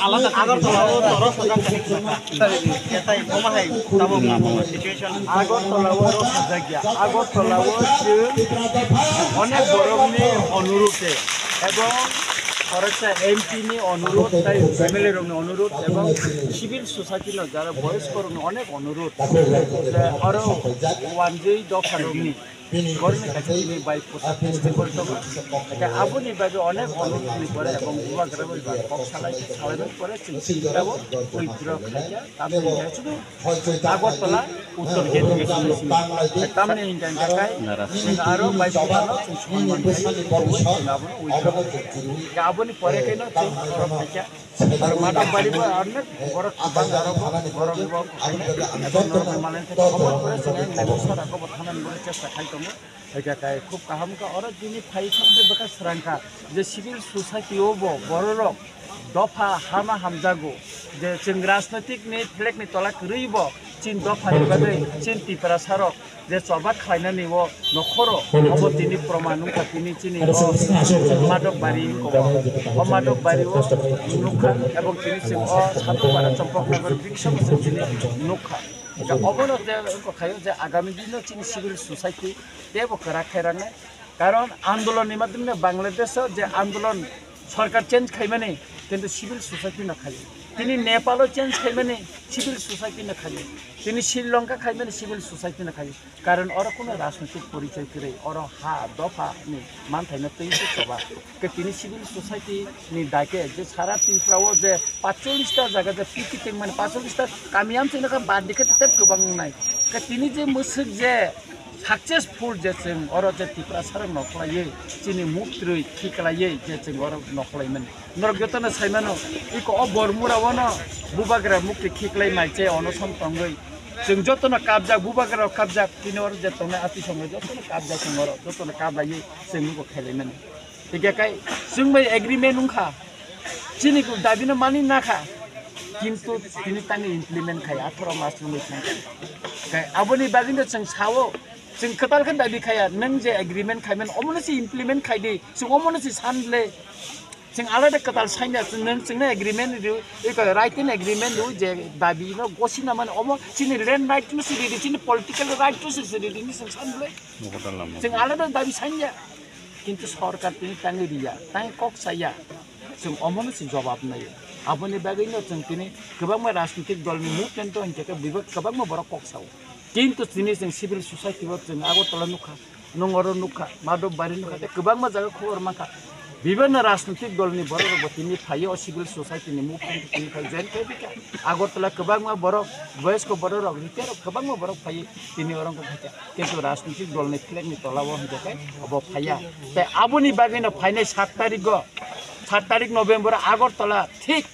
আলাদা আগরতলা ও তরফ এটাই মমাহাই তাবো সিচুয়েশন আগরতলা ও জায়গা আগরতলা ও অনেক বড়নি অনুরোধে এবং খরচা এমপিনি অনুরোধ তাই ফ্যামিলির অনুরোধ এবং সিভিল সোসাইটির যারা বয়স্ক অনেক অনুরোধ আরও ওয়ানজেই দফারনি গরমে কাছে তিনি বাইক চেষ্টা করতে এটা আবনি বাজে অনেক অনুরোধ করে এবং যুবকরা সালাইবেন করে এবং উইথড্র খাইয়া তাদের শুধু আগরতলা উত্তর গেট তামনে ইন্টারন থাকায় আরও বাইক আবনি পরে কেন খাইয়া আর মাঠক বাড়িব অনেক বড় গরম মালেন থেকে খবর করেছে ব্যবস্থা রাখবো থানান বলে চেষ্টা খাইতো এটাকায় খুব কাহামকা ওরা যিনি ফাই থাকতে বেকার স্রাঙ্কা যে সিভিল সোসাইটিও বড় দফা হামা হামজাগো যে जों राजनैतिकनि फ्लेगनि तला रैब चिन दफानि बागै चिन टिपरा सारक जे सबाद खायनानै व नखरो अबतिनि प्रमाण नुखातिनि चिनि मादक बारि को मादक बारि व नुखा एवं चिनि सिं अ सातपारा चम्पकनगर बिक्सम चिनि नुखा अबनो जे खायो जे आगामी दिनो चिनि सिभिल सोसाइटी देबो करा खायराने कारण आंदोलननि माध्यमे बांग्लादेश जे आंदोलन सरकार चेंज खाइमाने किन्तु सिभिल सोसाइटी न खायो তিনি নেপালও চেঞ্জ খাইমানে সিভিল সোসাইটি না খালি তিনি শ্রীলঙ্কা খাইমানে সিভিল সোসাইটি না খালি কারণ ওরা কোনো রাজনৈতিক পরিচয় করে ওরা হা দফা নি মানথাইনা তৈরি সবা তিনি সিভিল সোসাইটি নি ডাকে যে সারা ত্রিপুরাও যে 45টা জায়গা যে পিকিটিং মানে 45টা কামিয়াম চিনাকা বাদ দিকে তেপ গোबां নাই তিনি যে মুসুক যে सक्सेसफुल जे जों अर जे टिप्रा सार नखलायै चिनि मुक्त्रै थिखलायै जे जों अर नखलायमोन नरगतन साइमानो इको अ बरमुरावनो बुबाग्रा मुक्ति खिखलाय माइचे अनसन तंगै जों जतन काबजा बुबाग्रा काबजा तिनि अर जे तंगै आति संगै जतन काबजा संगर जतन काबलायै जों निको खायलायमोन इगाकाय जों बै एग्रीमेन्ट उखा चिनिको दाबिनो मानि नाखा किन्तु तिनि तांनि इमप्लिमेन्ट खाय 18 मास लुमै खाय आबोनि बागिनो जों सावो जों खोतालखौ दाबि खाया नों जे एग्रीमेन्ट खायमोन अमनोसि इमप्लिमेन्ट खायदि जों अमनोसि सानले जों आलादा खोताल साइना नों जोंनो एग्रीमेन्ट इको राइटिन एग्रीमेन्ट जे दाबिनो गसिना माने अम चिनि लेन्ड राइट टु सिरि चिनि पलिटिकल राइट टु सिरि नि जों सानले जों आलादा दाबि साइना किन्तु सरकार तिनि तांगि रिया तां कक साया जों अमनोसि जवाब नायो आबोनि बागैनो जों तिनि गोबां राजनीतिक दलनि मुभमेन्ट होनके बिबो गोबां बर कक साव किन्तु दिनै जों सिभिल सोसाइटिआव जों आगरतला नुखा नंगर नुखा माधव बारि नुखा गोबां जायगा खबर माखा विभिन्न राजनीतिक दलनि बर गतिनि फायो सिभिल सोसाइटिनि मुभमेन्टनिफ्राय जेनके आगरतला गोबां बर वयस्क बर रिटेर गोबां बर फायो तिनि अरंग खाया किन्तु राजनीतिक दलनि फ्लेगनि तलाव होनके अब फाया ते आबोनि बागैनो फायनाय 7 तारिख नभेम्बर आगरतला ठीक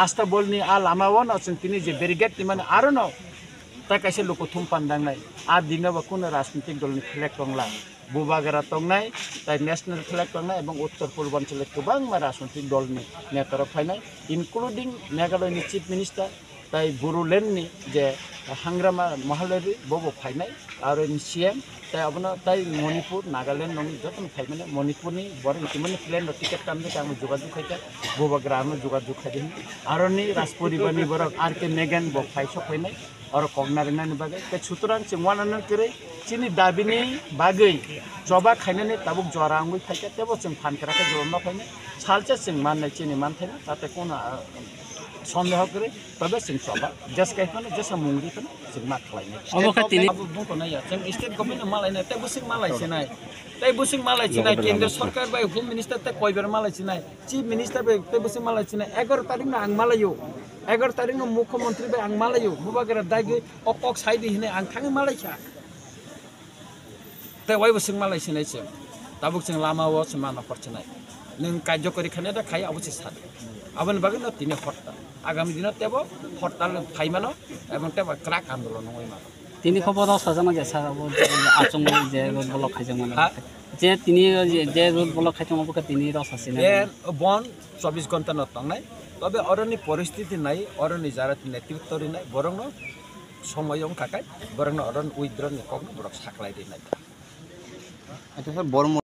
आस्था बलनि आ लामावन जों तिनि जे बेरिगेट माने आरो न ता कैसे लोग थुम पांदांनाय आ दिनबा कुन राजनीतिक दलनि फ्लेग टंला बुबागरा टंनाय ताइ नेशनल फ्लेग टंनाय एवं उत्तर पूर्वांचल गोबां राजनीतिक दलनि नेतारा फायनाय इनक्लुडिं मेघालयनि चीफ मिनिस्टार ताइ बरुलेण्डनि जे हांग्रामा महालरि बबो फायनाय आरो सीएम ताइ अबनो ताइ मणिपुर नागालैंड नंनि जतन फायमाने मणिपुरनि बर इतिमनि प्लेन टिकेट कामने आं जुगाजुग खायता बुबागरानो जुगाजुग खायदि आरोनि राजपरिबारनि बर आरके मेगन ब फायस फायनाय और कगनारिनानि बागै ते सुतरां चिंवानानो करे चिनि दाबिनि बागै जबा खायनानै ताबुक जरांगै फायका तेबो जों फानखेराखै जरमा फायनो सालसे जों माननाय चिनि मानथायना ताते कोन सन्देह करे तबे जों सबा जस कायफानो जस मुंग्रिखौनो जों मा खालायनो अबखा तिनि बुंथ'नाया जों स्टेट गभर्नमेन्ट मालायनाय ते बुसिं मालायसिनाय ते बुसिं मालायसिनाय केन्द्र सरकार बाय होम मिनिस्टार ते कयबार मालायसिनाय चीफ मिनिस्टार बाय ते बुसिं मालायसिनाय 11 तारिख ना आं मालायो 11 तारिख नो मुख्यमंत्री बाय आं मालायो बुबागरा दागै अकक साइड हिने आं थाङो मालायसा ते वाय बुसिं मालायसिनाय जों दाबुक जों लामाव समा नखरसिनाय नों कार्यकरी खाने दा खाय अबसे साथ आबन बागै न तिने हरताल आगामी दिन तेबो हरताल फाइमानो एवं तेबो क्राक आंदोलन होय मा तिनि खबर साजाना गेसा आचंग जे रोड ब्लक खायजों जे तिनि जे रोड ब्लक खायजों अबका तिनि रसासिना ए बन 24 घंटा न तंगनाय तबे अरनि परिस्थिति नाय अरनि जारा नेतृत्व रिनाय बरंग समयम काकाय बरंग अरन उइद्र नि कग बरक साखलाय दिनाय अच्छा सर बरम